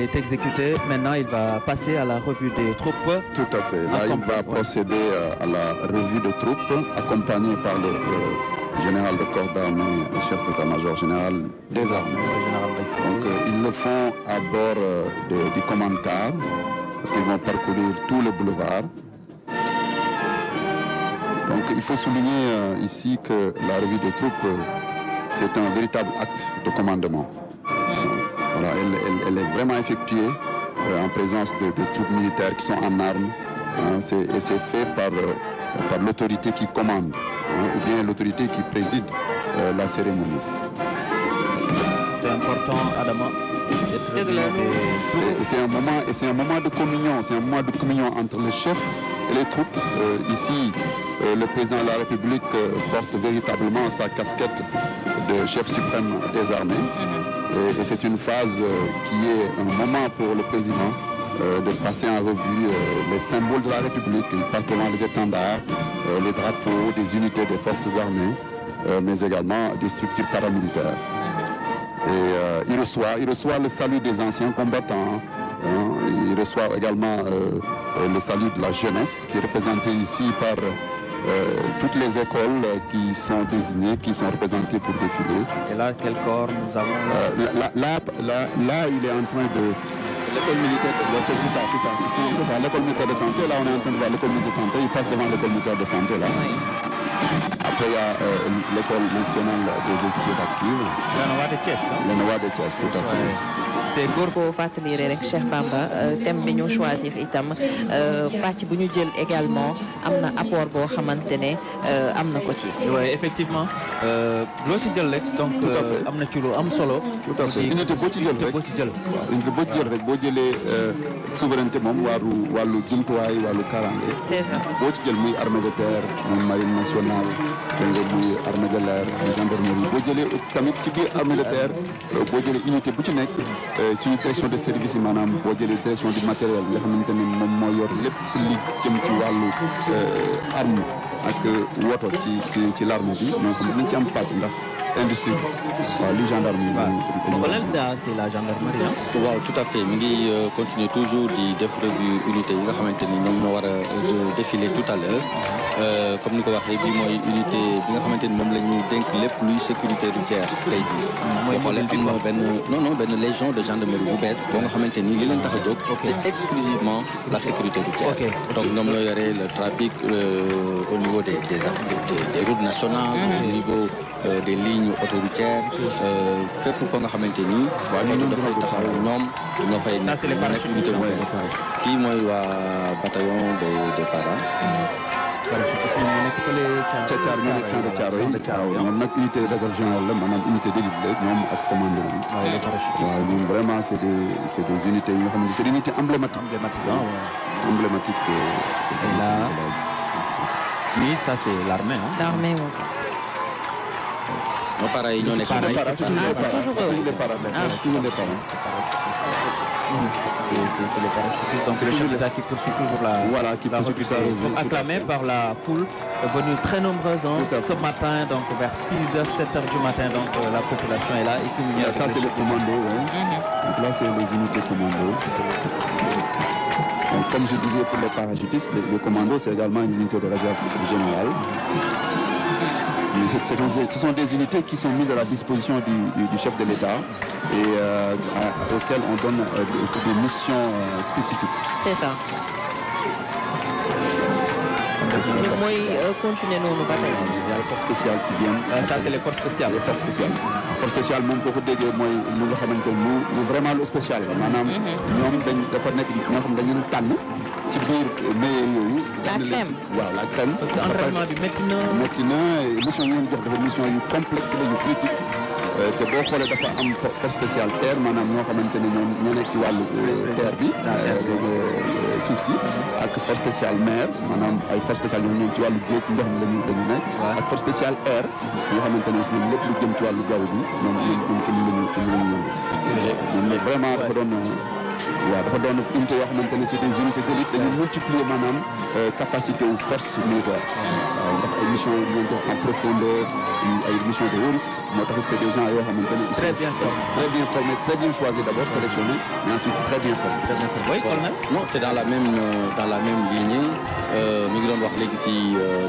est exécuté. Maintenant, il va passer à la revue des troupes. Tout à fait. Là, il va procéder à la revue des troupes, accompagné par le général de corps d'armée, chef d'état-major général des armées. Donc, ils le font à bord du command-car, parce qu'ils vont parcourir tout le boulevard. Donc, il faut souligner ici que la revue des troupes, c'est un véritable acte de commandement. Voilà, elle est vraiment effectuée en présence de troupes militaires qui sont en armes. Et c'est fait par l'autorité qui commande, ou bien l'autorité qui préside la cérémonie. C'est important, Adama. C'est un moment de communion. C'est un moment de communion entre le chef et les troupes. Ici, le président de la République porte véritablement sa casquette de chef suprême des armées. Et c'est une phase qui est un moment pour le président de passer en revue les symboles de la République. Il passe devant les étendards, les drapeaux des unités des forces armées, mais également des structures paramilitaires. Et il reçoit le salut des anciens combattants. Il reçoit également le salut de la jeunesse, qui est représenté ici par toutes les écoles qui sont désignées, qui sont représentées pour défiler. Et là, quel corps nous avons là, il est en train de... L'école militaire de santé, c'est ça, l'école militaire de santé. Là, on est en train de voir l'école militaire de santé. Il passe devant l'école militaire de santé, là. Oui. Après, il y a l'école nationale des officiers d'actifs. Le Noa de Thiès, tout à fait. c'est góor koo fàttali rek Cheikh Bamba thème bi ñu choisir itam pàcc bu ñu jël également am na apport boo xamante ne am na ko ci. oui effectivement loo ci jël rek donc am na ci lu am solo. tout à fait unité boo ci jël rek unité boo ci jël rek boo jëlee souveraineté moom wàllu jumtuwaay wàllu kaaraange. c'est ça boo ci jël muy armée de terre muy marine nationale muy armée de l'air muy gendarmerie boo jëlee tamit ci biir armée de terre boo jëlee unité bu ci nekk suñu direction de service yi maanaam boo jëlee direction du matériel nga xamante ne moom moo yor lépp li jëm ci wàllu arme ak woto ci l'armée bi ñoo xam nañ ci am pàcc ndax industrie waaw li gendarmerie c'est la gendarmerie waaw tout à fait mi ngi continuer toujours di def revue unité yi nga xamante ni ñoom ñoo war a défiler tout à l'heure comme ni ko waxee bii mooy unité bi nga xamante ni moom la ñu dénk lépp luy sécurité routière tey jii boo xoolee am na benn légion de gendarmerie bu bees boo nga xamante ni li leen tax a jóg c'est exclusivement la sécurité routière donc ñoom ñoo yore le trafic au niveau des routes nationales au niveau des lignes autoroutières fépp foo nga xamante ni waa ñooñu dafay taxaw ñoom ñoo fay nekk unité bu bees kii mooy waa bataillon des paras Thiar ñu nekk de Thiaroye yi ñoom nag unité de réserve générale la maanaam unité d'élite la ñoom ak commando yi waaw ñun vraiment c'est des unités yi nga xamante c'est des unités emblématiques là oui ça c'est l'armée l'armée non pareil ñoo nekk c'est toujours eux les paras c'est les parachutistes donc le chef d'État qui poursuit toujours la revue acclamé par la foule venue très nombreuse ce matin donc vers 6h 7h du matin donc la population est là et puis ça c'est le commando donc là c'est les unités commando donc comme je disais pour les parachutistes les commandos c'est également une unité de réserve générale. Ce sont des unités qui sont mises à la disposition du chef de l'État et auxquelles on donne des missions spécifiques. C'est ça. mooy continuer noonu ba tey. Il y a les forces spéciales qui viennent. Ça c'est les forces spéciales. Les forces spéciales. force spéciale moom boo ko déggee mooy lu nga xamante lu vraiment lu spécial la maanaam ñoom dafa nekk ñoo xam dañu tànn ci biir meilleur yooyu. la crème waaw la crème. parce que entraînement bi métti na. mission yi ñu jox dafa mission yu complexe la yu critique te boo xoolee dafa am force spéciale terre maanaam ñoo xamante ne ñoo nekk ci wàllu terre bi suuf si ak force spéciale mer maanaam ay force spéciale ñoom ci wàllu géej ndox mi lañu nekk ak force spéciale air yoo xamante ne ñoom lépp lu jëm ci wàllu jaww bi ñoom ci lañu yëngu vraiment dafa doon waaw dafa doon unité yoo xamante ne c'est des unités d'élite dañu multiplier maanaam capacité ou force militaire. waaw ndax ay missions yu ñu def en profondeur ay missions de haut risque moo tax c'est des gens yoo xamante ne. très bien formés très bien choisis d'abord sélectionnés mais ensuite très bien formés. Oui, colonel. Non, c'est dans la même lignée. mi ngi doon wax léegi si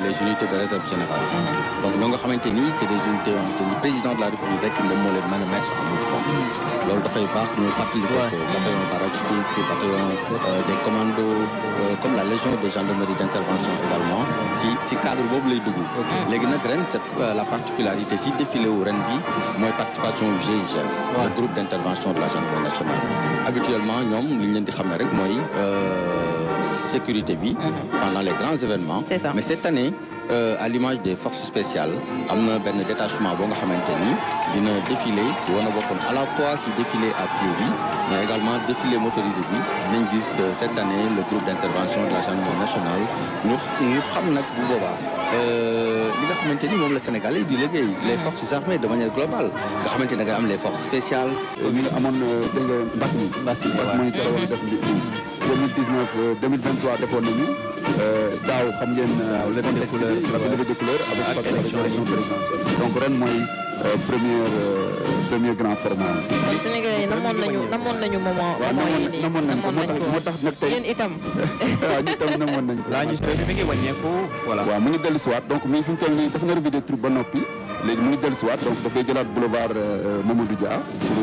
les unités de réserve générale. donc ñoo nga xamante ni c'est des unités yoo xamante ni président de la République rek moom moo leen mën a mettre en mouvement. loolu dafay baax ñu fàttali ko bataillon parachutiste bataillon des commandos comme la légion de gendarmerie d'intervention également si cadre boobu lay dugg. léegi nag ren la particularité si défilé wu ren bi mooy participation GIGN. le groupe d'intervention de la gendarmerie nationale. habituellement ñoom li ñu leen di xam ne rek mooy sécurité bi pendant les grands événements. Mais cette année à l'image des forces spéciales am na benn détachement boo nga xamante ni dina défilé war na bokkoon à la fois si défilé à pied bi mais également défilé motorisé bi nañ gis cette année le groupe d'intervention de la gendarmerie nationale ñu xam nag bu boobaa li nga xamante ni moom la Sénégalais di liggéey les forces armées de manière globale nga xamante ni da ngay am les forces spéciales. ñu ngi amoon dégg nga mbas mi ñu teel a woon def 2019 2023 defoon nañu daaw xam ngeen levée de couleur avec l'élection présidentielle donc ren mooy premier grand format. Sénégalais yi namoon nañu moment yi nii namoon nañu ko moo tax nag tey yéen itam. waaw ñu itam namoon nañu ko. laa ñu mi ngi wàññeeku voilà. waaw mu ngi dellusiwaat donc mi fi mu toll nii def na revue des troupes ba noppi léegi mu ngi dellusiwaat donc dafay jëlaat boulevard Mamadou Dia pour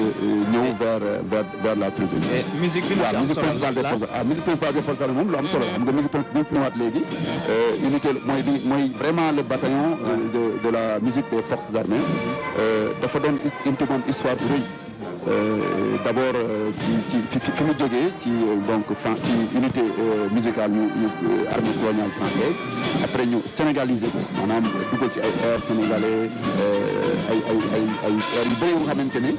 ñëw vers la tribune. et musique bi waaw musique principale des forces musique principale des forces armées moom lu am solo xam nga musique principale bi ñëwaat léegi unité mooy vraiment le bataillon de la musique des forces armées dafa doon unité moom histoire bu rëy. D'abord fi mu jógee ci unité musicale ñu armée coloniale française après ñu sénégaliser ko maanaam dugal ci ay air sénégalais ay air yu bëri yoo xamante ne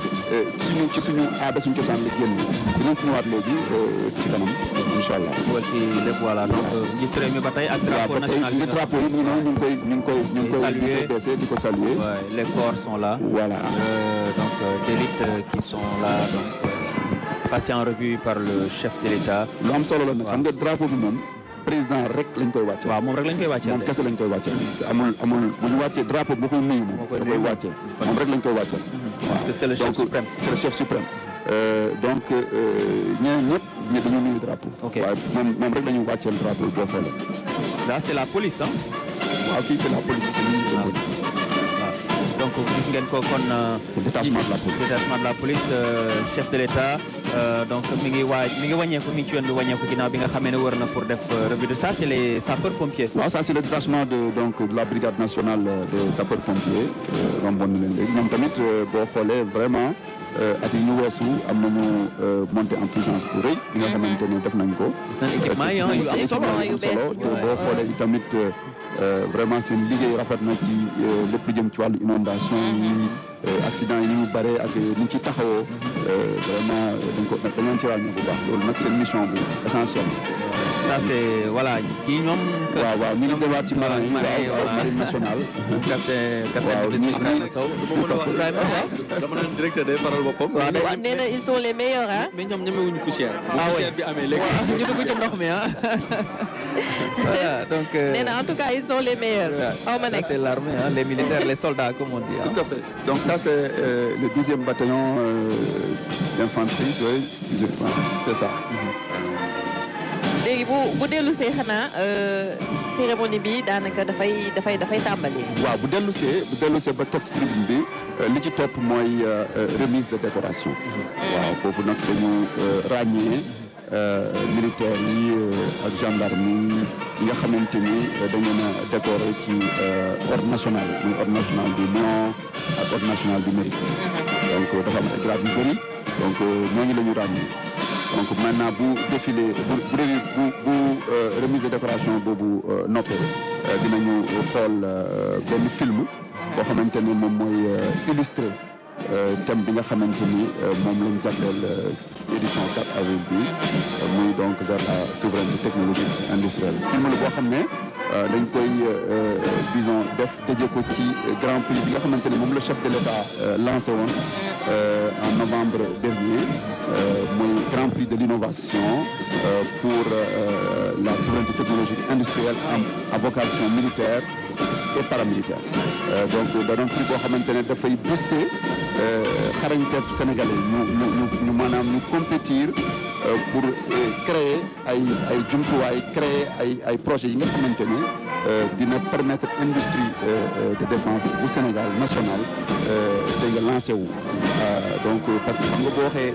ci suñu aada suñu cosaan la génn dinañ fi ñëwaat léegi ci kanam incha allah. dugal ci lépp voilà donc njiitu réew mi ba tey ak drapeau national bi drapeau yi ñu ngi koy baissé di ko saluer. les corps sont là. Voilà. Donc d'élite qui sont là donc passés en revue par le chef de l'État. lu am solo la nag xam nga drapeau bi moom président rek lañ koy wàcce. waaw moom rek lañ koy wàcce. moom kese lañ koy wàcce. amul bu ñu wàccee drapeau bu koy nuyu moom. da koy wàcce moom rek lañ koy wàcce. parce que c'est le chef suprême. c'est le chef suprême. donc ñeneen ñëpp dañu nuyu drapeau. ok waaye moom rek dañu wàcceel drapeau boo xoolee. là c'est la police hein. waaw kii c'est la police. donc gis ngeen ko kon. c'est le détachement de la police. détachement de la police chef de l'État donc mi ngi wàññeeku mi ngi ci yoon bi wàññeeku ginnaaw bi nga xamee ne wër na pour def revue de ça c'est les sapeurs-pompiers. waaw ça c'est le détachement de la brigade nationale des sapeurs-pompiers romboon na leen léegi ñoom tamit boo xoolee vraiment at yi ñu weesu am nañu montée en puissance bu rëy. bi nga xamante ne def nañ ko. gis nañ équipement yi yu solo boo xoolee tamit. vraiment seen liggéey rafet na ci lépp lu jëm ci wàllu inondation yi accident yi ni mu bare ak ni ñu ci taxawoo vraiment dañ ci ràññee bu baax loolu nag seen mission bu essentiel. ça c'est voilà kii ñoom. waaw ñu ngi débat ci marine nationale. capitaine Ibrahima Sow. dama naan directeur day faral boppam. waaw nee na ils sont les meilleurs hein. mais ñoom ñemewuñu poussière. poussière bi amee léegi. ñu dugg ci ndox mi ah. voilà donc. nee na en tout cas ils sont les meilleurs. xaw ma nekk c'est l'armée hein, les militaires les soldats comme on dit. Tout à fait donc ça c'est le 12e bataillon d'infanterie c'est ça. léegi bu dellu see xanaa cérémonie bi daanaka dafay tàmbali. waaw bu dellu see ba topp tribune bi li ci topp mooy remise de décoration. waaw foofu nag dañu ràññee militaires yi ak gendarme yi nga xamante ni dañu leen a décoré ci ordre national muy ordre national du Lion ak ordre national du Mérite. donc dafa am ay grades yu bëri donc ñooñu la ñu ràññee. donc maintenant bu défilé bu remise de décoration boobu noppee dinañu xool benn film boo xamante ni moom mooy illustré thème bi nga xamante ni moom lañ jagleel édition 4 avril bi muy donc vers la souveraineté technologique industrielle film la boo xam ne dañ koy disons def tëjee ko ci grand prix bi nga xamante ne moom le chef de l'État lancé woon en novembre dernier mooy grand prix de l'innovation pour la souveraineté technologique industrielle à vocation militaire et paramilitaire. Donc da doon prix boo xamante ne dafay booster xarañteef sénégalais ñu maanaam ñu compétir pour créer ay jumtuwaay créer ay projets yi nga xamante ne dina permettre industrie de défense bu Sénégal national da nga lancé wu. Donc parce que xam nga boo waxee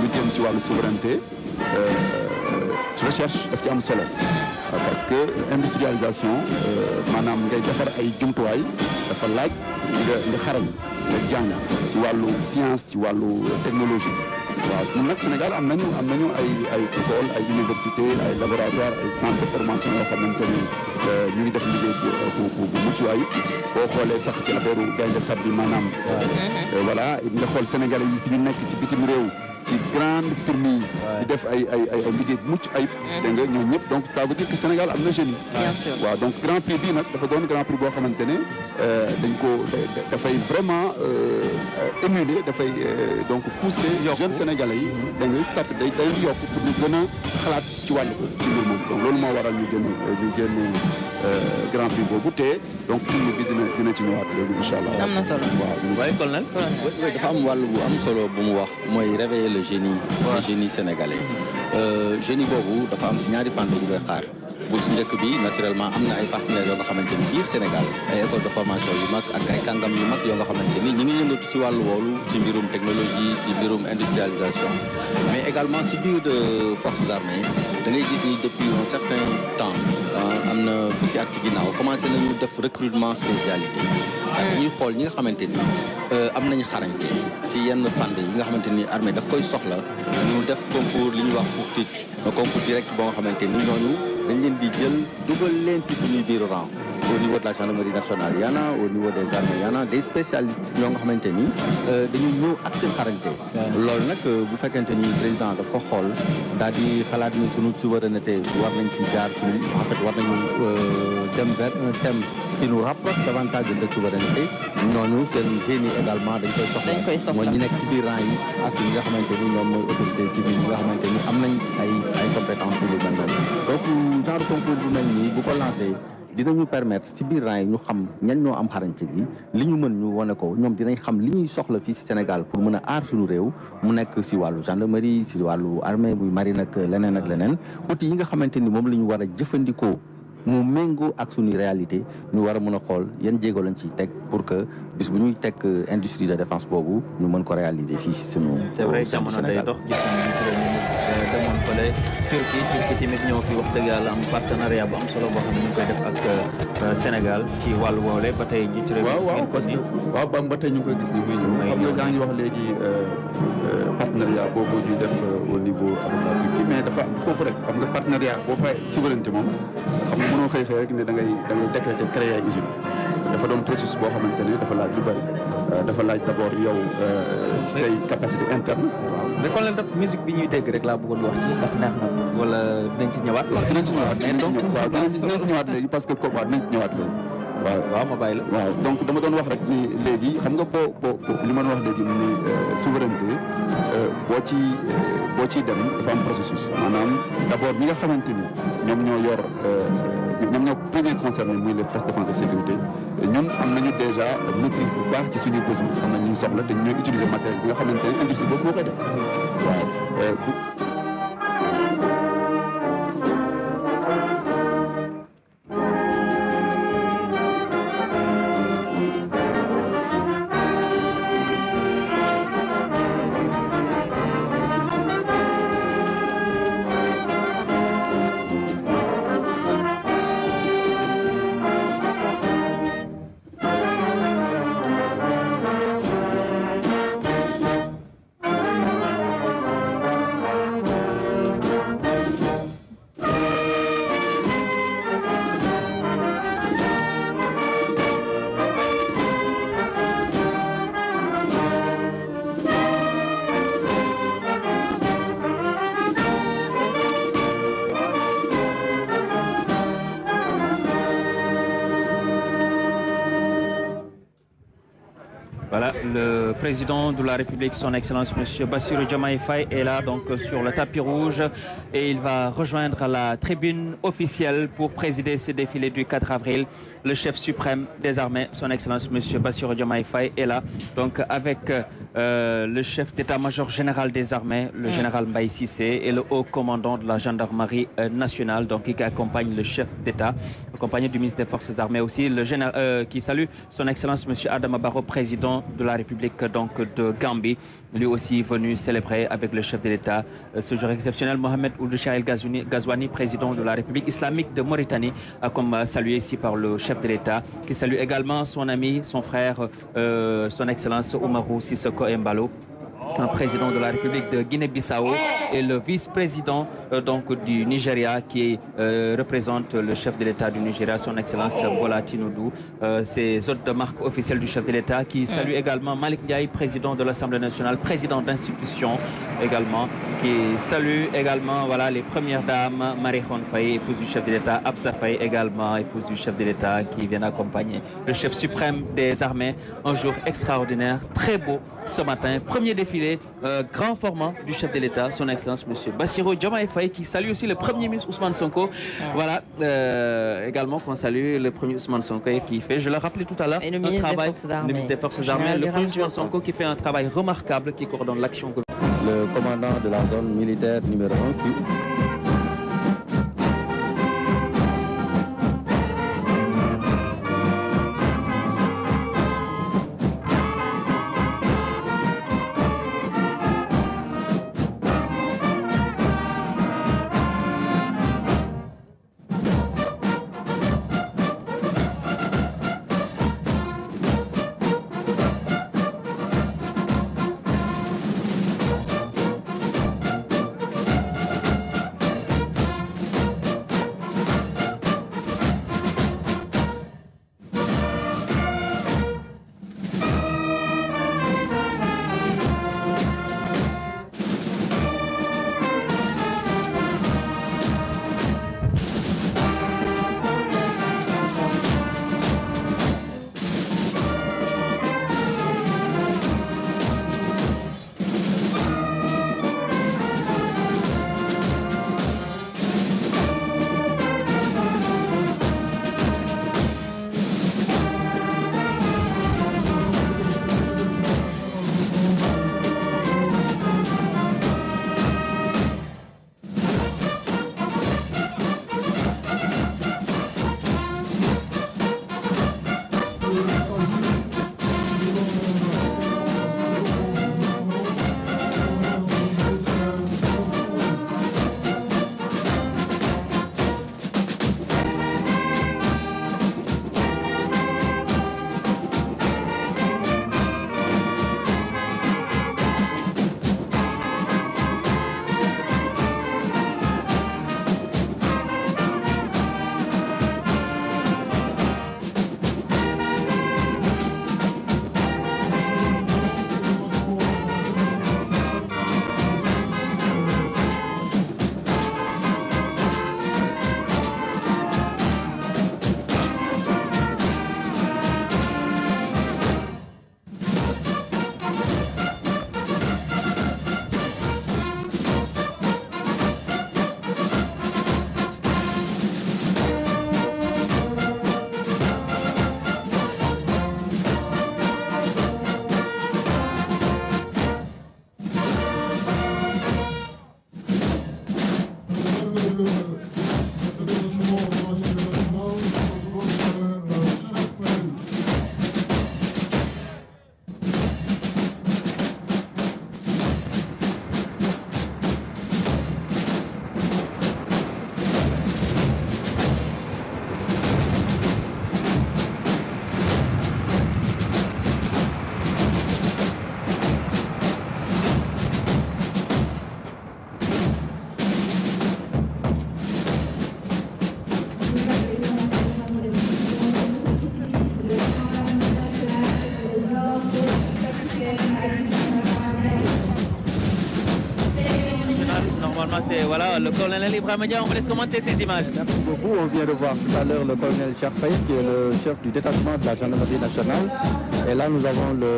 lu jëm ci wàllu souveraineté recherche daf ci am solo parce que industrialisation maanaam ngay defar ay jumtuwaay dafa laaj nga xarañ nga jàng ci wàllu science ci wàllu technologie. waaw ñun nag Sénégal am nañu ay école ay université ay laboratoire ay centre de formation yoo xamante ni ñu ngi def liggéey bu mucc ayib boo xoolee sax ci affaire gaynde sab bi maanaam voilà nga xool Sénégalais yi fi ñu nekk ci bitim réew ci grande firme yi di def ay liggéey bu mucc ayib dégg nga ñoom ñëpp donc ça veut dire que Sénégal am na jeunes yi waaw donc grand prix bii nag dafa doon grand prix boo xamante ne dañ ko dafay vraiment émuler dafay donc pousser jeunes Sénégalais yi da nga start day yokk pour ñu gën a xalaat ci wàllu ci mbir moom donc loolu moo waral ñu génn grand prix boobu te donc film bi dina ci ñëwaat léegi incha allah. am na solo waaye colonel dafa am wàllu bu am solo bu mu wax mooy réveiller le génie sénégalais génie boobu dafa am si ñaari fànn yu koy xaar bu si njëkk bi naturellement am na ay partenaires yoo nga xamante ni biir Sénégal ay école de formation yu mag ak ay kàngam yu mag yoo nga xamante ni ñi ngi yëngatu si wàllu woolu ci mbirum technologie si mbirum industrialisation mais également si biir forces armées da ngay gis ni depuis un certain temps am na fukki at si ginnaaw commencé nañu def recrutement spécialité ak ñuy xool ñi nga xamante ni am nañu xarañte si yenn fànn yi nga xamante ni armée daf koy soxla ñu def concours li ñuy wax pour titre concours direct boo nga xamante ni ñooñu dañ leen di jël dugal leen ci suñuy biir rang au niveau de la gendarmerie nationale y en a au niveau des armées y en a des spécialistes yoo nga xamante ni dañuy ñëw ak seen xarañte loolu nag bu fekkente ni président daf ko xool daal di xalaat ni suñu souveraineté war nañ ci jaar en fait war nañu dem vers un thème qui nous rapproche davantage de cette souveraineté ñooñu seen génie également dañ koy soxla mooy ñi nekk ci biir rang yi ak ñi nga xamante ni ñoom mooy autorité civile yi nga xamante ni am nañ ay compétences yu mel noonu donc genre concours bu mel nii bu ko lancé dinañu permettre ci biir rang yi ñu xam ñan ñoo am xarañte gi li ñu mën ñu wane ko ñoom dinañ xam li ñuy soxla fii ci Sénégal pour mën a aar suñu réew mu nekk ci wàllu gendarmerie ci wàllu armée muy marine ak leneen outils yi nga xamante ni moom la ñu war a jëfandikoo mu méngoo ak suñuy réalité ñu war a mën a xool yan jéego lañ ciy teg pour que bis bu ñuy teg industrie de défense boobu ñu mën ko réaliser fii ci suñu c'est vrai jamono day dox gis nañu demoon fële Turquie tamit ñëw fi wax dëgg yàlla am partenariat bu am solo boo xam ne ñu ngi koy def ak Sénégal ci wàllu woowule ba tey njiitu réew waaw parce que ba tey ñu ngi koy gis ni muy ñëw xam nga yaa ngi wax léegi partenariat boobu ñuy def au niveau avec la Turquie mais dafa foofu rek xam nga partenariat boo fay souveraineté moom xam nga mënoo xëy rek ne da ngay décréter créer ay usine dafa doon processus boo xamante ne dafa laaj lu bari dafa laaj d'abord yow say capacité interne. waaw mais kon leen def musique bi ñuy dégg rek laa bëggoon wax ci ndax neex na wala dinañ ci ñëwaat. dinañ ci ñëwaat léegi parce que waaw dinañ ci ñëwaat léegi. waaw ma bàyyi la. waaw donc dama doon wax rek ni léegi xam nga boo li ma doon wax léegi ni souveraineté boo ciy dem dafa am processus maanaam d'abord ñi nga xamante ni ñoom ñoo premier concerné muy les forces de défense et de sécurité ñun am nañu déjà maîtrise bu baax ci suñu besoin xam nañ ñu soxla te ñooy utiliser matériel bi nga xamante ne industrie boobu moo koy def waaw voilà, le président de la République, son Excellence, M. Bassirou Diomaye Faye, est là donc sur le tapis rouge et il va rejoindre la tribune officielle pour présider ce défilé du 4 avril. Le chef suprême des armées, son Excellence, M. Bassirou Diomaye Faye, est là, donc avec le chef d'état-major général des armées, le général Mbaye Cissé, et le haut commandant de la gendarmerie nationale, donc qui accompagne le chef d'État, accompagné du ministre des Forces armées aussi, qui salue son Excellence M. Adama Barrow, président de la République donc, de Gambie, lui aussi venu célébrer avec le chef de l'État ce jour exceptionnel. Mohamed Ould Cheikh Ghazouani, président de la République islamique de Mauritanie, comme salué ici par le chef de l'État, qui salue également son ami, son frère, son Excellence Oumarou Sissoko Embalo, président de la République de Guinée-Bissau, et le vice-président donc du Nigeria qui représente le chef de l'État du Nigeria, son Excellence Bola Tinubu. Ces hôtes de marque officiels du chef de l'État qui salue également Malik Ndiaye, président de l'Assemblée nationale, président d'institution également, qui salue également voilà, les premières dames, Marie Khone Faye, épouse du chef de l'État, Absa Faye également, épouse du chef de l'État, qui viennent accompagner le chef suprême des armées. Un jour extraordinaire, très beau ce matin, premier défilé, grand format du chef de l'État, son Excellence M. Bassirou Diomaye Faye, qui salue aussi le Premier ministre Ousmane Sonko. Voilà, également qu'on salue le Premier Ousmane Sonko qui fait, je l'ai rappelé tout à l'heure, le ministre des Forces armées, le Premier Ousmane Sonko qui fait un travail remarquable, qui coordonne l'action. Le commandant de la zone militaire numéro 1, le colonel Ibrahima Dia, on vous laisse commenter ces images. Merci beaucoup. On vient de voir tout à l'heure le colonel Cheikh Faye, qui est le chef du détachement de la gendarmerie nationale. Et là, nous avons le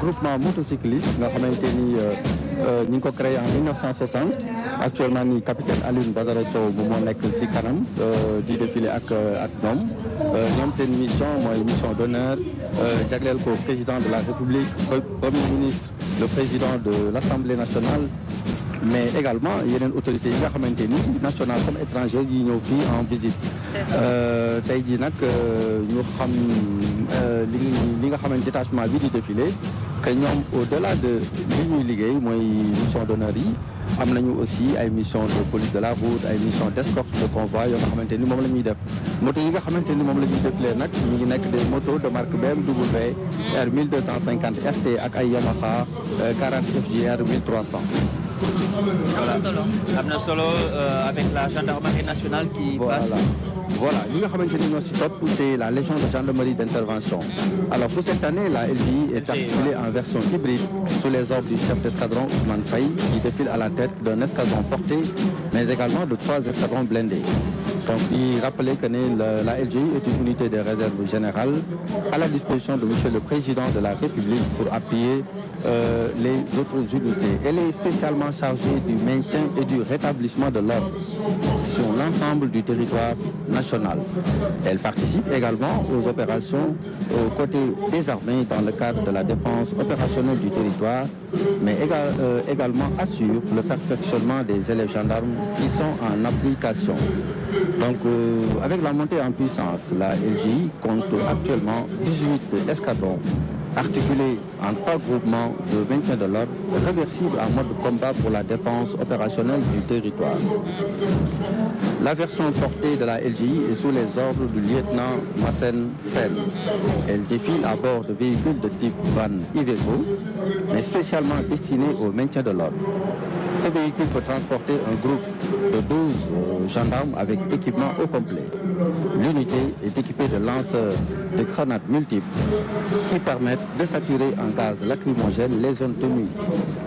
groupement motocycliste, nous avons créé en 1960. Actuellement, le capitaine Alioune Badara Sow moo nekk ci kanam di défilé ak ñoom. ñoom seen mission mooy mission d'honneur jagleel ko président de la République, premier ministre, le président de l'Assemblée nationale, mais également yeneen autorités yi nga xamante ni nationales comme étrangères yi ñëw fii en visite. tey jii nag ñu xam li nga xamante détachement bi di défilé que ñoom au-delà de li ñuy liggéey mooy mission d'honneur yi am nañu aussi ay mission de police de la route, ay mission d'escorte de convoi yoo nga xamante ni moom la ñuy def. moto yi nga xamante ni moom la ñuy défilé nag ñu ngi nekk des motos de marque BMW R1250 RT ak ay Yamaha 40 FJR 1300. Amna solo avec la gendarmerie nationale qui passe. Voilà, nous avons c'est la Légion de gendarmerie d'intervention. Alors pour cette année, la LGI est articulée en version hybride sous les ordres du chef d'escadron Ousmane Faye, qui défile à la tête d'un escadron porté, mais également de 3 escadrons blindés. Donc il rappelait que la LGI est une unité de réserve générale à la disposition de Monsieur le Président de la République pour appuyer les autres unités. Elle est spécialement chargée du maintien et du rétablissement de l'ordre sur l'ensemble du territoire national. Elle participe également aux opérations aux côtés des armées dans le cadre de la défense opérationnelle du territoire, mais également assure le perfectionnement des élèves gendarmes qui sont en application. Donc avec la montée en puissance, la LGI compte actuellement 18 escadrons articulés en 3 groupements de maintien de l'ordre réversibles en mode combat pour la défense opérationnelle du territoire. La version portée de la LGI est sous les ordres du lieutenant Massen Sen. Elle défile à bord de véhicules de type van Iveco, mais spécialement destinés au maintien de l'ordre. Ce véhicule peut transporter un groupe de 12 gendarmes avec équipement au complet. L'unité est équipée de lanceurs de grenades multiples qui permettent de saturer en gaz lacrymogène les zones tenues.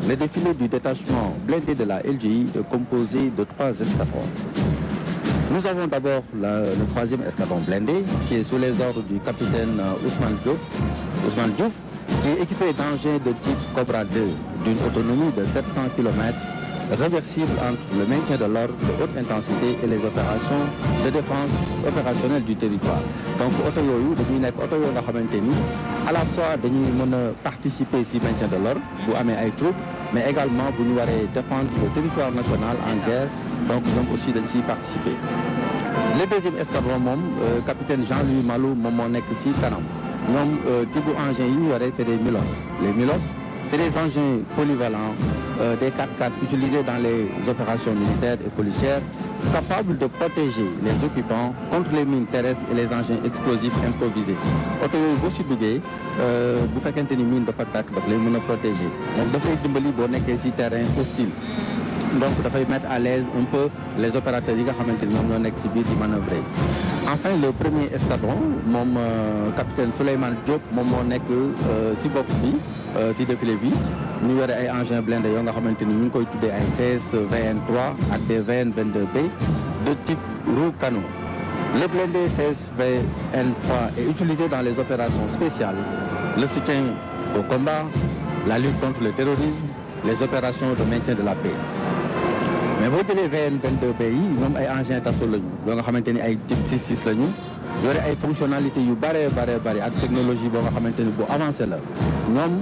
Le défilé du détachement blindé de la LGI est composé de 3 escadrons. Nous avons d'abord le 3e escadron blindé qui est sous les ordres du capitaine Ousmane Diouf, qui est équipé d'engins de type Cobra 2 d'une autonomie de 700 km, réversible entre le maintien de l'ordre de haute intensité et les opérations de défense opérationnelle du territoire. Donc oto yooyu dañuy nekk oto yoo nga xamante ni à la fois dañuy mën a participer ci maintien de l'ordre bu amee ay troupes, mais également bu ñu waree défendre le territoire national en guerre, donc ñoom aussi dañ ciy participer. Le 2e escadron moom capitaine Jean-Louis Malou moom moo nekk ci kanam. ñoom type engins yi ñu yore c'est des Milos. Les Milos c'est des engins polyvalents, des 4x4 utilisés dans les opérations militaires et policières, capables de protéger les occupants contre les mines terrestres et les engins explosifs improvisés. oto yooyu boo ci duggee bu fekkente ni mine dafa tàkk daf lay mën a protéger. donc dafay dimbali boo nekkee ci terrain hostile. donc dafay mettre à l'aise un peu les opérateurs yi nga xamante ni ñoom ñoo nekk ci biir di manœuvrer. Enfin le 1er escadron moom capitaine Souleymane Diop moom moo nekk ci bopp bi ci défilé bi ñu yore ay engins blindés yoo nga xamante ni ñu ngi koy tuddee ay CS VN3 ak des VN 22B de type roue canon. Le blindé CS VN3 est utilisé dans les opérations spéciales, le soutien au combat, la lutte contre le terrorisme, les opérations de maintien de la paix. mais boo jëlee VN 22B yi ñoom ay engins d'assaut lañu loo nga xamante ni ay type 6.6 lañu yore ay fonctionnalités yu bare ak technologie boo nga xamante ni bu avancé la ñoom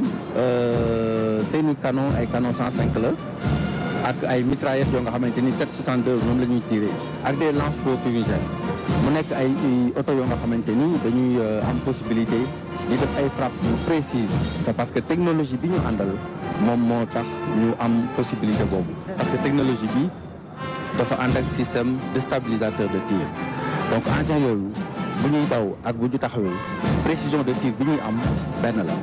seeni canon ay canon 105 la ak ay mitraillettes yoo nga xamante ni 7.62 ñoom la ñuy tiré ak des lance-feu fumigènes mu nekk ay oto yoo nga xamante ni dañuy am possibilité di def ay frappes yu précises. C'est parce que technologie bi ñu àndal moom moo tax ñu am possibilité boobu parce que technologie bi dafa ànd ak système de stabilisateur de tir. donc engins yooyu bu ñuy daw ak bu ñu taxawee précision de tir bi ñuy am benn la.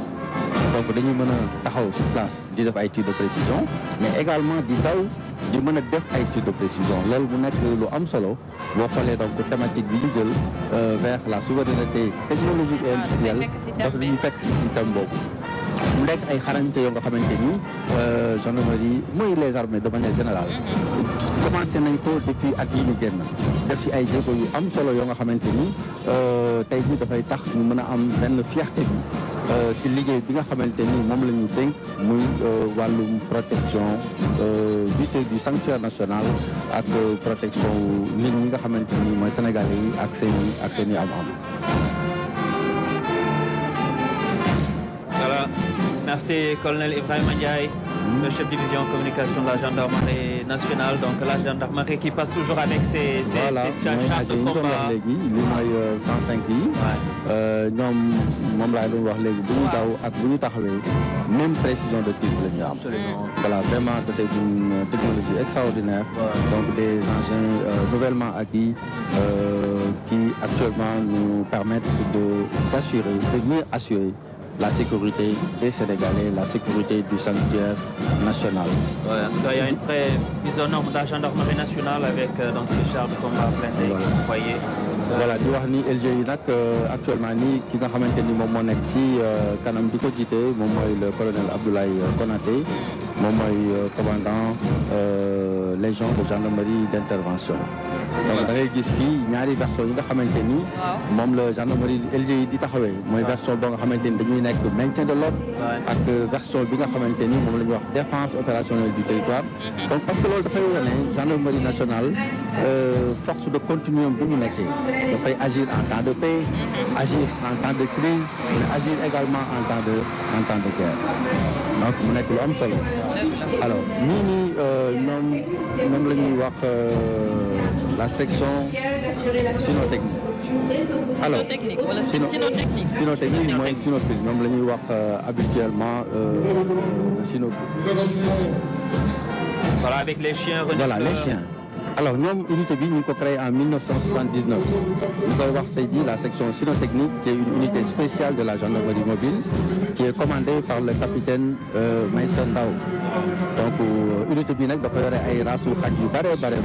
donc dañuy mën a taxaw sur place di def ay tir de précision mais également di daw di mën a def ay tir de précision loolu mu nekk lu am solo boo xoolee donc thématique bi ñu jël vers la souveraineté technologique et industrielle daf ñuy fekk ci système boobu. mu nekk ay xarañte yoo nga xamante ni gendarmerie mooy les armées de manière générale commencé nañ ko depuis at yi ñu génn def ci ay jéego yu am solo yoo nga xamante ni tey jii dafay tax ñu mën a am benn fierté bi si liggéey bi nga xamante ni moom la ñu dénk muy wàllum protection du sanctuaire national ak protection nit ñi nga xamante ni mooy Sénégalais yi ak seen i am-am. Voilà, merci colonel Ibrahima Ndiaye, le chef de division communication de la gendarmerie nationale. Donc la gendarmerie qui passe toujours avec ses chars de combat. léegi li mooy 105 yi. ñoom moom laa doon wax léegi bu ñu daw ak bu ñu taxawee même précision de tir la ñu am. Voilà, vraiment doté d'une technologie extraordinaire. Donc des engins nouvellement acquis qui actuellement nous permettent de mieux assurer la sécurité des Sénégalais, la sécurité du sanctuaire national. Ouais, il y a une vraie mise aux normes de la gendarmerie nationale avec donc ces chars de combat blindés, vous voyez. Voilà, di wax ni LGI nag actuellement nii ki nga xamante ni moom moo nekk si kanam di ko jiite moom mooy le colonel Abdoulaye Konaté moom mooy commandant légion de gendarmerie d'intervention. Donc da ngay gis fii ñaari version yi nga xamante ni moom la gendarmerie LGI di taxawee mooy version boo nga xamante ni dañuy nekk maintien de l'ordre ak version bi nga xamante ni moom la ñuy wax défense opérationnelle du territoire. Donc parce que loolu dafay wane gendarmerie nationale force de continuum bi mu nekkee dafay agir en temps de paix, agir en temps de crise, mais agir également en temps de guerre. Donc mu nekk lu am solo. Alors ñii nii ñoom la ñuy wax la section cynotechnique. Alors cynotechnique mooy cynopile ñoom la ñuy wax habituellement cynopile. Voilà, avec les chiens. Voilà, les chiens. Alors ñoom unité bi ñu ngi ko créé en 1979 ñu koy wax tey jii la section cynotechnique qui est une unité spéciale de la gendarmerie mobile qui est commandée par le capitaine Maïssa Ndao. Donc unité bi nag dafa yore ay rasu xaj yu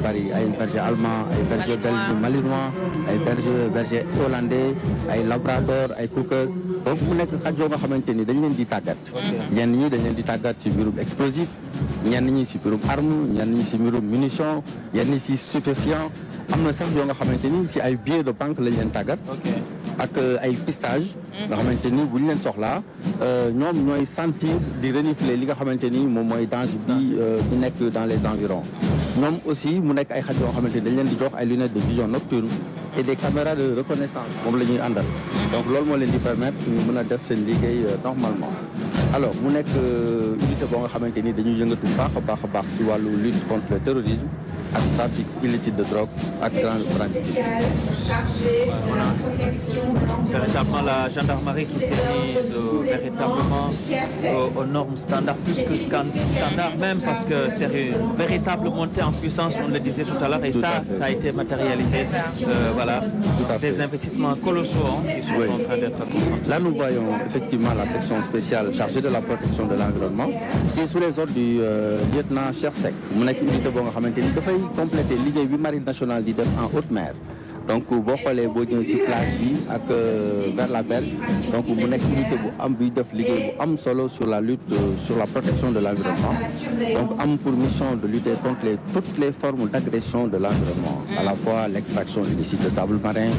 bari ay berger allemand ay berger belge malinois ay berger hollandais ay labrador ay cocker. Donc mu nekk xaj yoo nga xamante ni dañ leen di tàggat. ñenn ñi dañ leen di tàggat ci mbirum explosif ñenn ñi ci mbirum arme ñenn ñi ci mbirum munition ñenn ñi ci stupéfiant am na sax yoo nga xamante ni ci ay billets de banque lañ leen tàggat. ak ay pistage nga xamante ni bu ñu leen soxlaa ñoom ñooy sentir di renifler li nga xamante ni moom mooy danger bi nekk dans les environs. ñoom aussi mu nekk ay xaj yoo xamante ni dañ leen di jox ay lunettes de vision nocturne et des caméras de reconnaissance moom la ñuy àndal. Donc loolu moo leen di permettre ñu mën a def seen liggéey normalement. Alors mu nekk unité boo nga xamante ni dañuy yëngatu baax a baax si wàllu lutte contre le terrorisme ak trafic illicite de drogue ak grande banditisme. Véritablement la gendarmerie qui s'est mise véritablement aux normes standards, plus que standard même, parce que c'est une véritable montée en puissance, on le disait tout à l'heure, et ça a été matérialisé. Voilà, des investissements colossaux qui sont en train d'être concentrés. Là, nous voyons effectivement la section spéciale chargée de la protection de l'environnement, qui est sous les ordres du lieutenant Chersek. Mu nekk unité boo nga xamante ni dafay compléter liggéey bi marine nationale di def en haute mer. Donc boo xoolee boo ñëwee ci plage yi ak vers la berge donc mu nekk unité bu am buy def liggéey bu am solo sur la lutte sur la protection de l'environnement. Donc am pour mission de lutter contre toutes les formes d'agression de l'environnement, à la fois l'extraction illicite de sable marin,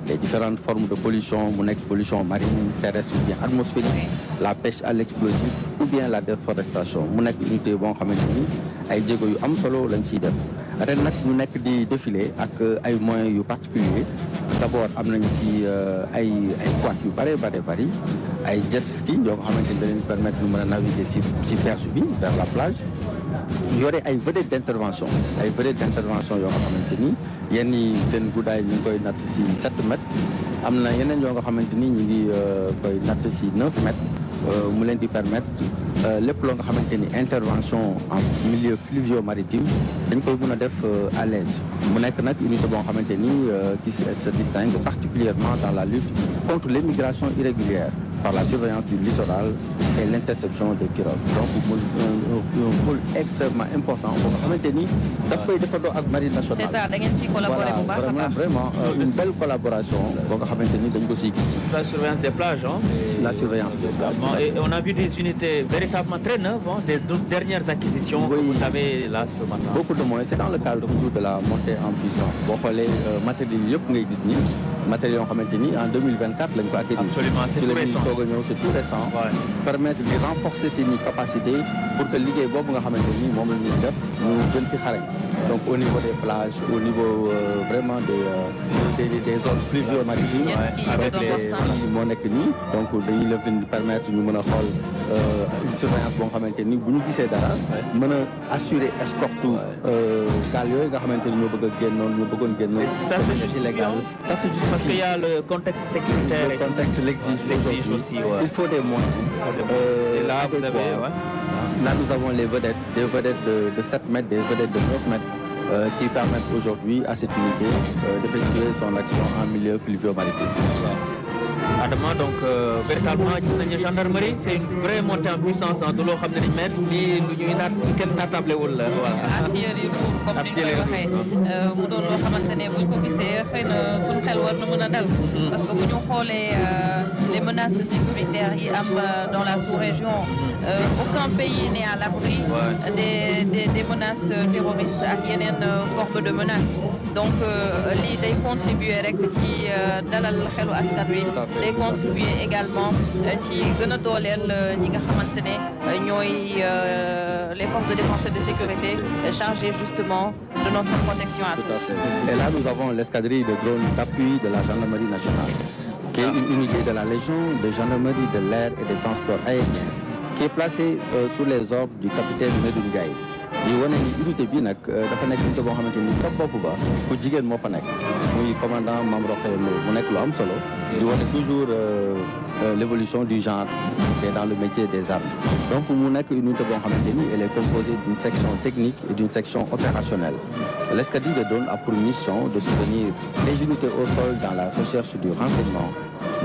les différentes formes de pollution, mu nekk pollution marine, terrestre ou bien atmosphérique, la pêche à l'explosif ou bien la déforestation. Mu nekk unité boo xamante ni ay jéego yu am solo lañ ciy def. Ren nag ñu nekk di défilé ak ay moyens yu particuliers. D'abord am nañu ci ay quad yu bari ay jet ski yoo xamante ni dañu permettre ñu mën a naviguer ci berge bi vers la plage. Yore ay vedettes d'intervention yoo nga xamante ni yenn yi seen guddaay ñu ngi koy natt ci 7 mètres am na yeneen yoo nga xamante ni ñu ngi koy natt ci 9 mètres mu leen di permettre lépp loo nga xamante ni intervention en milieu fluvio-maritime dañ koy mën a def à l'aise. Mu nekk nag unité boo xamante ni qui se distingue particulièrement dans la lutte contre l'immigration irrégulière. par la surveillance du littoral et l'interception des pirogues. Donc un pôle extrêmement important pour maintenir ça fait des photos avec Marine nationale. C'est ça, da ngeen si collaborer bu baax a baax. Vraiment une belle collaboration boo nga xamante ni dañ ko siy gis. La surveillance des plages, hein? La surveillance des plages. Et on a vu des unités véritablement très neuves, hein, des dernières acquisitions, oui. Que vous savez là ce matin. Beaucoup de moyens, c'est dans le cadre toujours de la montée en puissance. Boo xoolee matériel yëpp ngay gis nii matériel yoo xamante ni en 2024 lañ ko acquis. Absolument, c'est tout récent. C'est tout récent. Permettre de renforcer ses capacités pour que liggéey boobu nga xamante ni moom la ñuy def ñu gën ci xarañ. Donc au niveau des plages, au niveau vraiment des zones fluvio-maritimes, avec les moo nekk nii donc dañuy la permettre ñu mën a xool une surveillance boo xamante ni bu ñu gisee dara mën a assurer escorte gaal yooyu nga xamante ni ñoo bëgg a génnoon ñoo bëggoon génnoon. Ça c'est juste illégal. Ça c'est juste parce qu'il y a le contexte sécuritaire. Le contexte l'exige aussi. Ouais. Il faut des moyens. Et là vous avez. Là nous avons les vedettes, des vedettes de 7 mètres, des vedettes de 9 mètres. Qui permettent aujourd'hui à cette unité d'effectuer son action en milieu fluvio-maritime. Adama donc véritablement gis nañu gendarmerie c'est une vraie montée en puissance du loo xam ne dañu mettre lii lu ñuy naat kenn naatable wul la voilà. artillerie lourde comme ni ñu koy waxee mu doon loo xamante ne buñ ko gisee xëy na suñu xel war na mën a dal. parce que bu ñu xoolee les menaces sécuritaires yi am dans la sous-région aucun pays n'est à l'abri des menaces terroristes ak yeneen formes de menaces donc lii day contribuer rek ci dalal xelu askan wi. day contribuer également ci gën a dooleel ñi nga xamante ne ñooy les forces de défense et de sécurité chargées justement de notre protection à tous. Et là nous avons l'escadrille de drones d'appui de la gendarmerie nationale qui est une unité de la Légion de gendarmerie de l'air et des transports aériens qui est placée sous les ordres du capitaine Medoune Ndiaye. di wane ni unité bi nag dafa nekk unité boo xamante ni sa bopp ba ku jigéen moo fa nekk muy commandant Mame Rokhaya Lo mu nekk lu am solo di wane toujours l'évolution du genre qui est dans le métier des armes donc mu nekk une unité boo xamante ni elle est composée d'une section technique et d'une section opérationnelle. L'escadrille de drone a pour mission de soutenir les unités au sol dans la recherche du renseignement,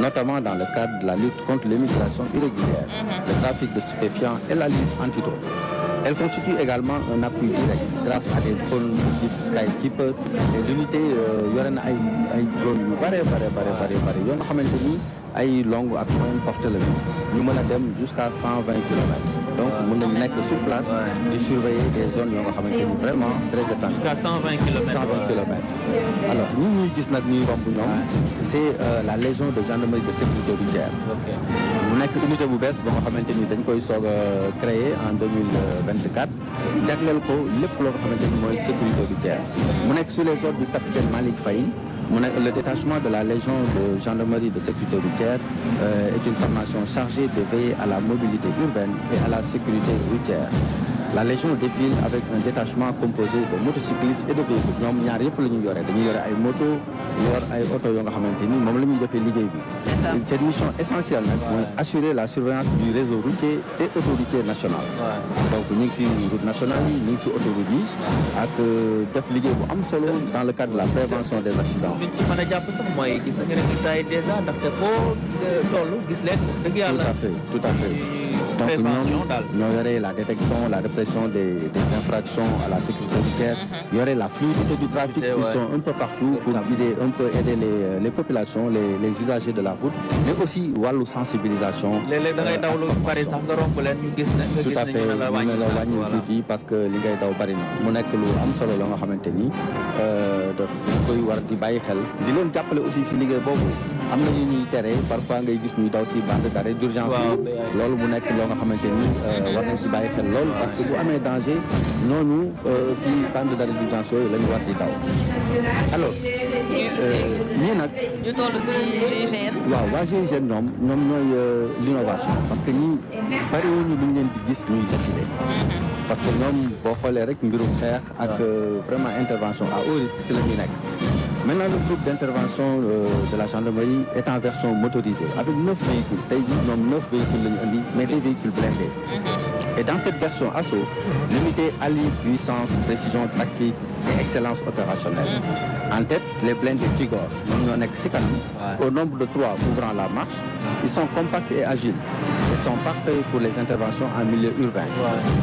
notamment dans le cadre de la lutte contre l'immigration irrégulière, le trafic de stupéfiants et la lutte anti-drogue. Elle constitue également un appui direct grâce à des drones type Skykeeper et l'unité yore na ay drones yu bare yoo nga xamante ni ay longue ak moyenne portée la ñu mën a dem jusqu'à 120 kilomètres donc mën nañu nekk sur place di surveiller des zones yoo nga xamante ni vraiment très étendues. Jusqu'à 120 kilomètres. Alors ñuy gis nag ñuy romb ñoom c'est la Légion de gendarmerie de sécurité routière. mu nekk unité bu bees boo nga xamante ni dañ koy soog a créer en 2024 jagleel ko lépp loo nga xamante ni mooy sécurité routière mu nekk sous les ordres du capitaine Malick Faye. Le détachement de la Légion de gendarmerie de sécurité routière est une formation chargée de veiller à la mobilité urbaine et à la sécurité routière. La Légion défile avec un détachement composé de motocyclistes et de véhicules. ñoom ñaar yëpp la ñuy yore dañuy yore ay moto yor ay oto yoo nga xamante ni moom la ñuy defee liggéey bi. Cette mission essentielle nag mooy assurer la surveillance du réseau routier et autoroutier national. donc ñu ngi si route nationale yi ñu ngi si autoroute yi ak def liggéey bu am solo dans le cadre de la prévention des accidents. li ci mën a jàpp sax mooy gis nañu résultat yi déjà ndaxte foo toll gis leen dëgg yàlla. tout à fait. donc ñoo yore la détection la répression des infractions à la sécurité routière yore la fluidité du trafic ils sont un peu partout pour guider un peu aider les populations les usagers de la route mais aussi wàllu sensibilisation. léeg-léeg da ngay daw lu bari sax nga romb leen ñu gis ne. tout à fait ñu la wàññi tuuti parce que li ngay daw bari na mu nekk lu am solo la nga xamante ni daf koy war di bàyyi xel di leen jàppale aussi si liggéey boobu am na ñu ñuy tere parfois ngay gis ñuy daw si bande d'arrêt d'urgence bi loolu mu nekk loo nga xamante ni war nañ si bàyyi xel loolu parce que bu amee danger ñooñu si bande d'arrêt d'urgence yooyu la ñu war di daw alors ñii nag ñu toll si GIGN. waaw waa GIGN ñoom ñooy l'innovation parce que ñii bariwuñu lu ñu leen di gis ñuy défilé parce que ñoom boo xoolee rek mbirum xeex ak vraiment intervention à haut risque si la ñuy nekk. Maintenant, le groupe d'intervention de la gendarmerie est en version motorisée avec 9 véhicules. Tey jii ñoom 9 véhicules la ñu andi mais des véhicules blindés. Et dans cette version assaut, l'unité allie puissance, précision tactique et excellence opérationnelle. En tête, les blindés Tigor, au nombre de 3 couvrant la marche. Ils sont compacts et agiles. Ils sont parfaits pour les interventions en milieu urbain.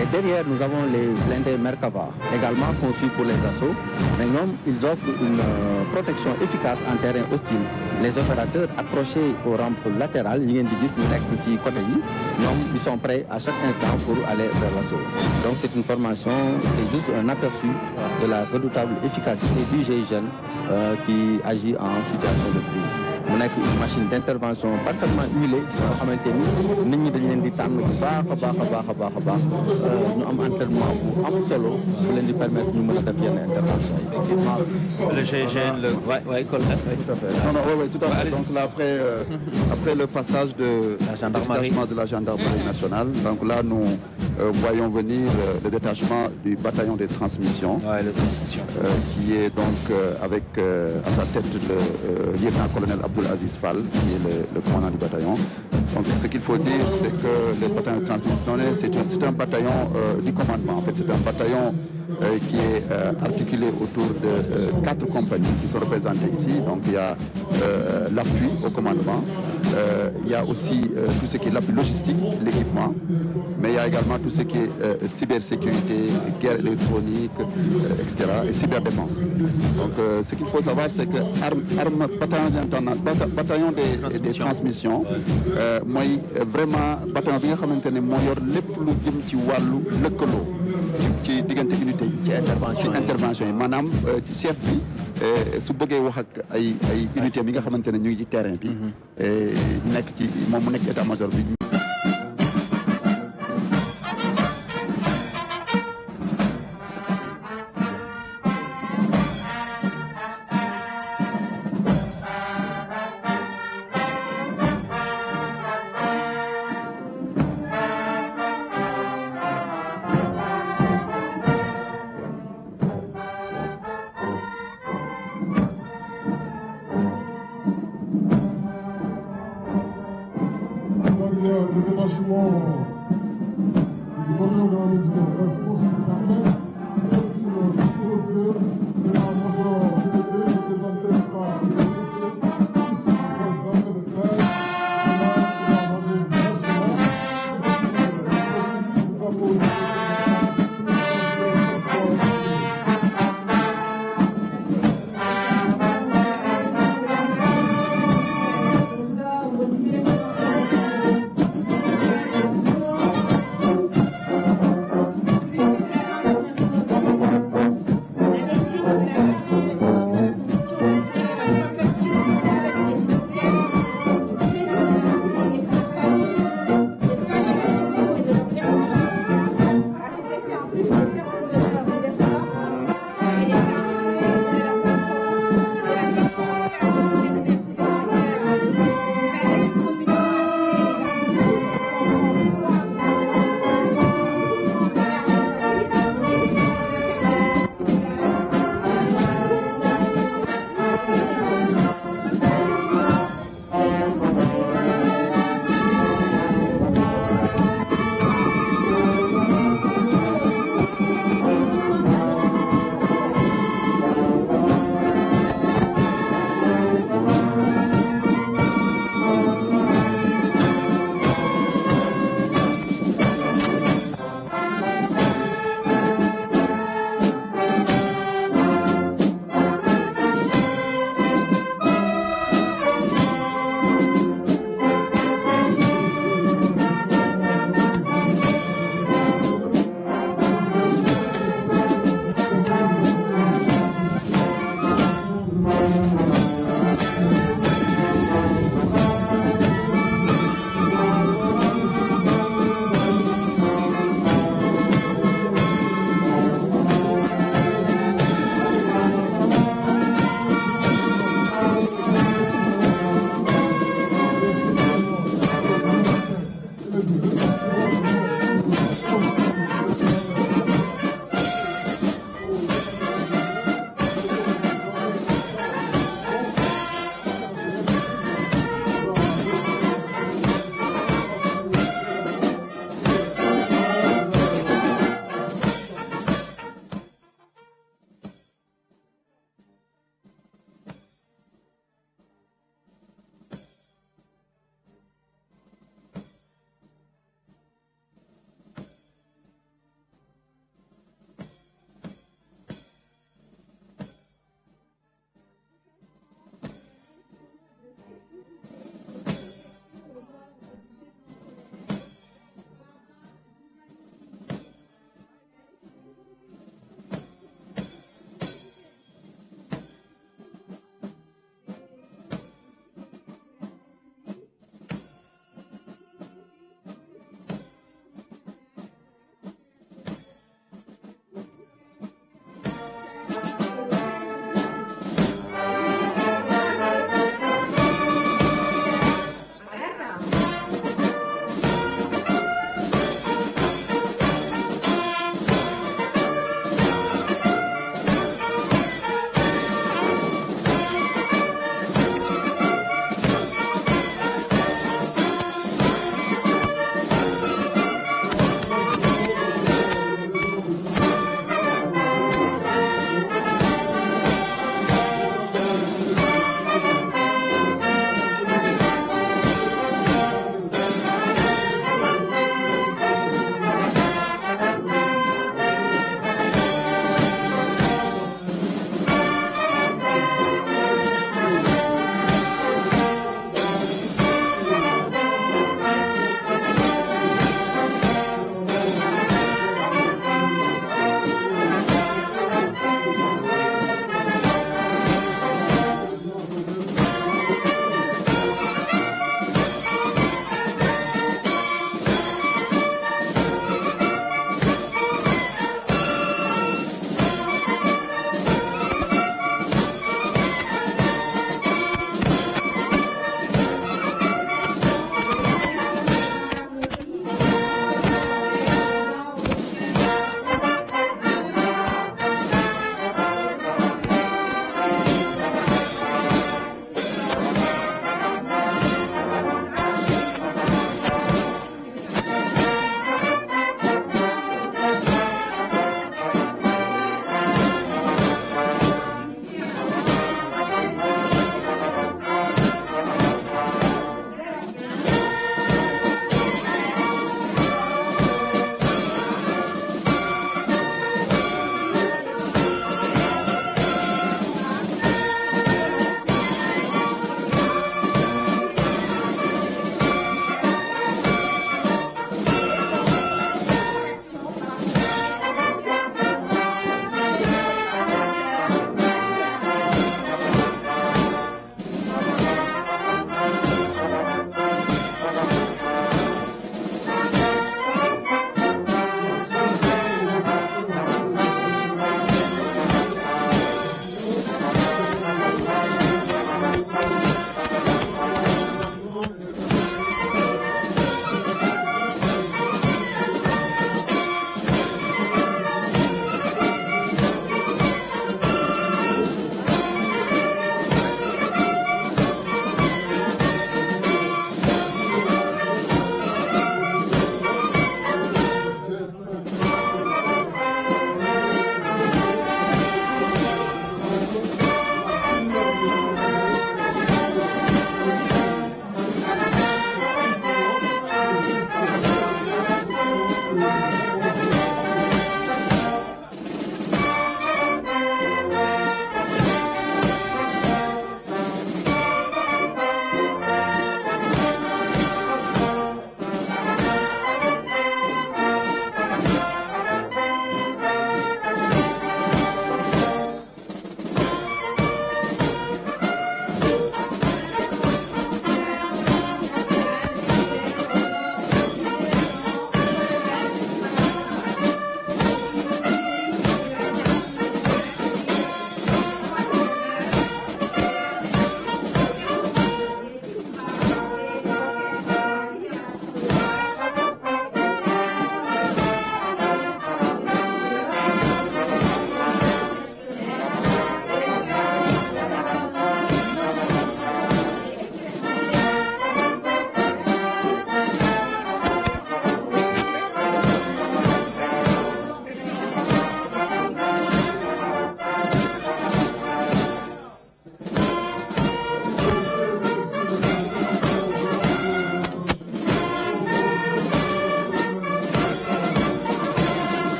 Et derrière, nous avons les blindés Merkava, également conçus pour les assauts. Mais ils offrent une protection efficace en terrain hostile. Les opérateurs accrochés aux rampes latérales, ils sont prêts à chaque instant pour aller vers l'assaut. Donc c'est une formation, c'est juste un aperçu de la redoutable efficacité du GIGN qui agit en situation de crise. On a une machine d'intervention parfaitement huilée, nous avons un entraînement pour solo pour les permettre de faire une intervention. Le GIGN, oui, tout à fait. Donc là, après le passage de la gendarmerie nationale, donc là nous voyons venir le détachement du bataillon de transmission, qui est donc avec à sa tête le lieutenant-colonel Abdoul Aziz Fall, qui est le commandant du bataillon. Donc ce qu'il faut dire, c'est que le bataillon de transmission, c'est un bataillon du commandement. En fait, c'est un bataillon qui est articulé autour de 4 compagnies qui sont représentées ici. Donc il y a l'appui au commandement, il y a aussi tout ce qui est l'appui logistique, l'équipement, mais il y a également tout ce qui est cybersécurité, guerre électronique, etc. et cyberdéfense. Donc ce qu'il faut savoir, c'est que bataillon des transmissions, moi vraiment bataillon bi nga xamantene mo yor lepp lu jëm ci walu lekkelo ci digënté unité ci intervention yi manam ci chef bi su bëggee wax ak ay unité bi nga xamantene ñu ngi ci terrain bi nekk ci moom mu nekk état major bi.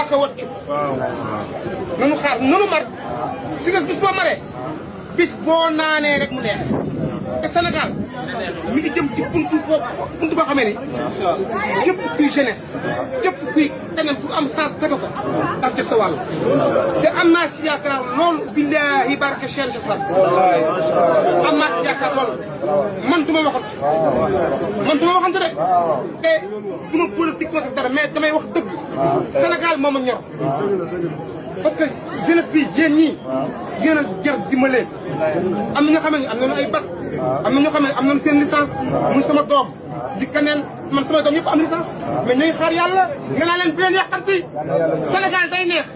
ak a wàccu nanu xaar nanu mar si nga bis boo maree bis boo naanee rek mu neex te Sénégal mi ngi jëm ci buntu boo xamee ni képp kuy jeunesse képp kuy keneen ku am sens dëgg ko daf def sa wàll te am naa si yaakaar loolu billahi barke Cheikh Sall am naa si yaakaar loolu man du ma waxantu de te du ma politique moo tax dara mais damay wax dëgg Sénégal moo ma ñor parce que jeunesse bi yéen ñii yéen a jar dimbalee am na ñoo xam ne am nañu ay bac am na ñoo xam ne am nañu seen licence muy sama doom di keneen man sama doom yëpp am licence mais ñooy xaar yàlla nga naa leen bu leen yàqanti Sénégal day neex